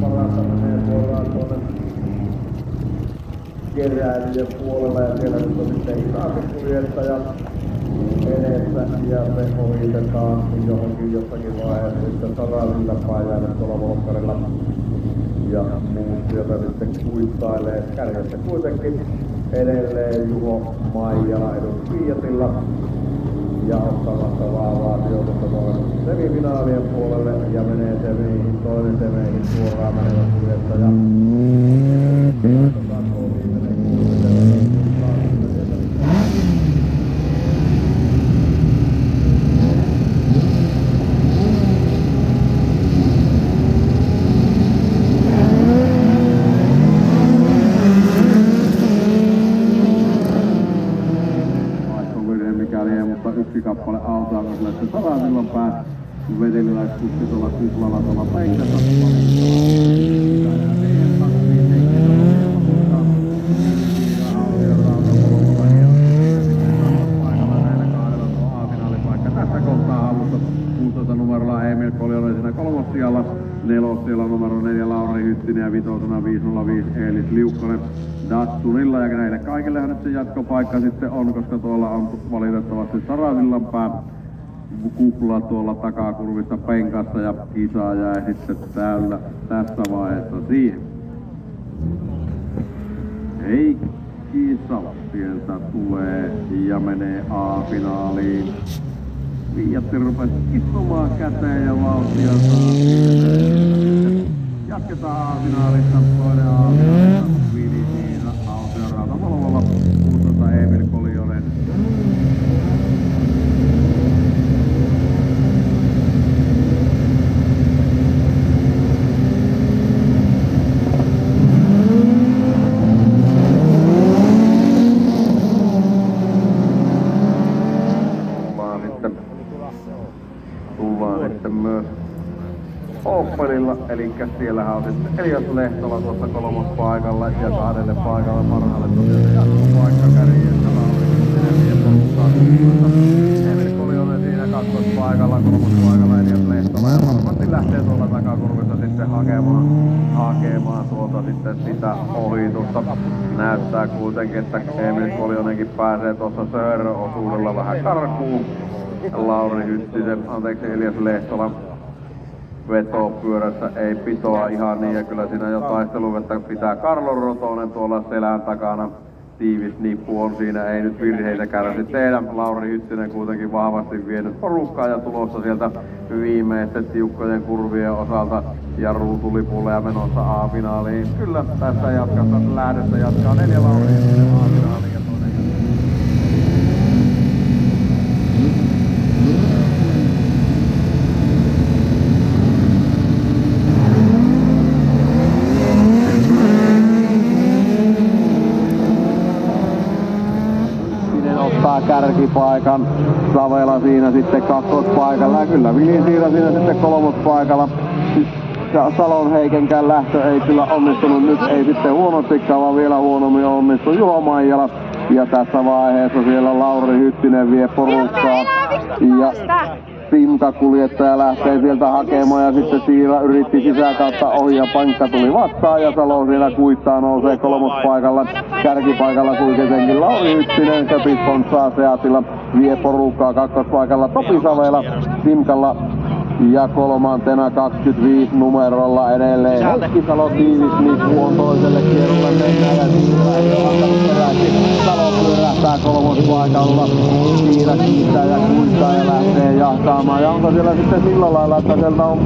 parasta menee suoraan tuonne keräilijän puolella ja siellä nyt on sitten hitaasti kuljettajat edessä ja se ohitetaan johonkin jossakin vaiheessa sitten Sarasilla Paijalle tuolla Volkkarilla ja muut sieltä sitten kuittailee. Kärjessä kuitenkin edelleen Juho Maijala edun Fiatilla ja ottamassa vahvaa sijoitusta tuonne semifinaalien puolelle ja menee semeihin, toinen semeihin suoraan menevä kuljettaja. Yksi kappale autoa, kun sille Sarasillan pää veteliläiskuski tuolla kuplalla tuolla Peikkassa. Tässä kohtaa alussa 16 numerolla Emil Koljonen siinä kolmossijalla, nelossijalla numero 4 Lauri Hyttinen ja vitosena 505 Eelis Liukkonen Datsunilla, ja näille kaikillehan nyt se jatkopaikka sitten on, koska tuolla on valitettavasti Sarasillan pää kupla tuolla takakurvissa penkassa ja kisa jäi sitten täällä tässä vaiheessa siihen. Heikki Salo sieltä tulee ja menee A-finaaliin. Fiatti rupesi istumaan käteen ja vauhtia saa. Jatketaan A-finaalissa, toinen A-finaalissa. Vili siinä Aution Rautavalvolla, 16 Emil Koljonen. Tullaan sitten myös Opelilla, eli siellähän on sitten Elias Lehtola tuossa kolmospaikalla ja 2. paikalla parhaalle tosiaan jatkopaikka kärjessä Lauri Emil Koljonen siinä kakkospaikalla, kolmospaikalla Elias Lehtola ja varmasti lähtee tuolla takakurvissa sitten hakemaan tuolta sitten sitä ohitusta. Näyttää kuitenkin, että Emil Koljonenkin pääsee tuossa Sörö-osuudella vähän karkuun. Lauri Hyttisen, Elias Lehtola vetopyörässä ei pitoa ihan niin, ja kyllä siinä jo taisteluvettä pitää Karlo Rotonen tuolla selän takana. Tiivis nippu on siinä, ei nyt virheitä kärsi tehdä. Lauri Hyttinen kuitenkin vahvasti vienyt porukkaa ja tulossa sieltä viimeisten tiukkojen kurvien osalta ja ruutulipulle ja menossa A-finaaliin. Kyllä tässä lähdössä jatkaa 4 Lauri Hyttinen A-finaaliin ja toinen. Kärkipaikan, Savela siinä sitten kakkospaikalla ja kyllä Vilin Siira siinä sitten kolmospaikalla. Salon Heikenkään lähtö ei kyllä onnistunut, nyt ei sitten huonostikaan, vaan vielä huonommin onnistui Juho Maijala. Ja tässä vaiheessa siellä Lauri Hyttinen vie porukkaa ja Simka-kuljettaja lähtee sieltä hakemaan ja sitten Siira yritti sisäkautta ohi ja pankka tuli vastaan ja Salo siellä kuittaa nousee kolmospaikalla. Kärkipaikalla kuitenkin Lauri Hyttinen, Köpis Fonsaa Seatilla vie porukkaa kakkospaikalla Topi Savela, Simkalla ja kolmantena 25 numerolla edelleen Heikki Salo tiivis nippu on toiselle kierrolle mennään ja Siira ei ole antanut peräksi. Salo pyörähtää kolmospaikalla, Siira kiittää ja kuittaa ja lähtee jahtaamaan. Ja onko siellä sitten sillä lailla, että sieltä on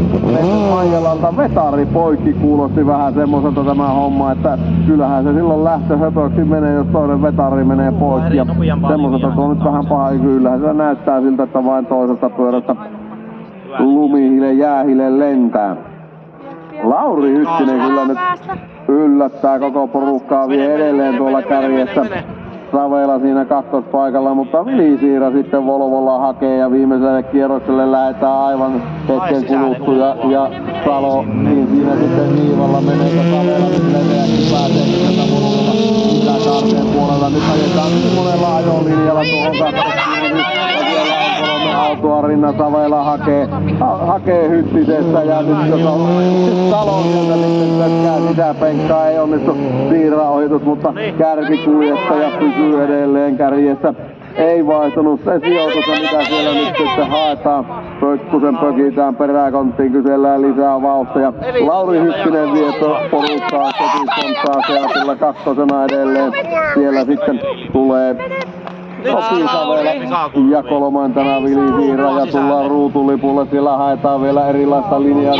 Maijalalta vetari poikki, kuulosti vähän semmoiselta tämä homma, että kyllähän se silloin lähtöhöpöksi menee, jos toinen vetari menee poikki. Ja semmoiselta on nyt vähän paha, kyllähän se näyttää siltä, että vain toisesta pyörästä lumihille jäähille lentää. Lauri Hyttinen kyllä nyt yllättää koko porukkaa vie edelleen tuolla kärjessä. Savela siinä kakkospaikalla, mutta Vili Siira sitten Volvolla hakee ja viimeiselle kierrokselle lähdetään aivan hetken kuluttua ja Salo, niin siinä sitten Niivalla menee, että Savela nyt leveästi pääsee sieltä Volvolla sisäkaarteen puolella. Nyt ajetaan monella ajolinjalla tuohon kakkospuolelle ja siellä on autoa Rinna Savela hakee Hyttisestä ja nyt Salo sieltä sitten tökkää sisäpenkkaa, ei onnistu siirraohitus, mutta kärkikuljettaja pysyy edelleen kärjessä. Ei vaihtunut se sijoitus, mitä siellä nyt sitten haetaan. Pökkusen pökitään peräkonttiin, kysellään lisää vauhtia. Lauri Hyttinen vie porukkaa, kotisontaa Seatilla kakkosena edelleen. Siellä sitten tulee Topi Savela ja kolmantena Vili Siira ja tullaan ruutulipulle. Siellä haetaan vielä erilaista linjaa.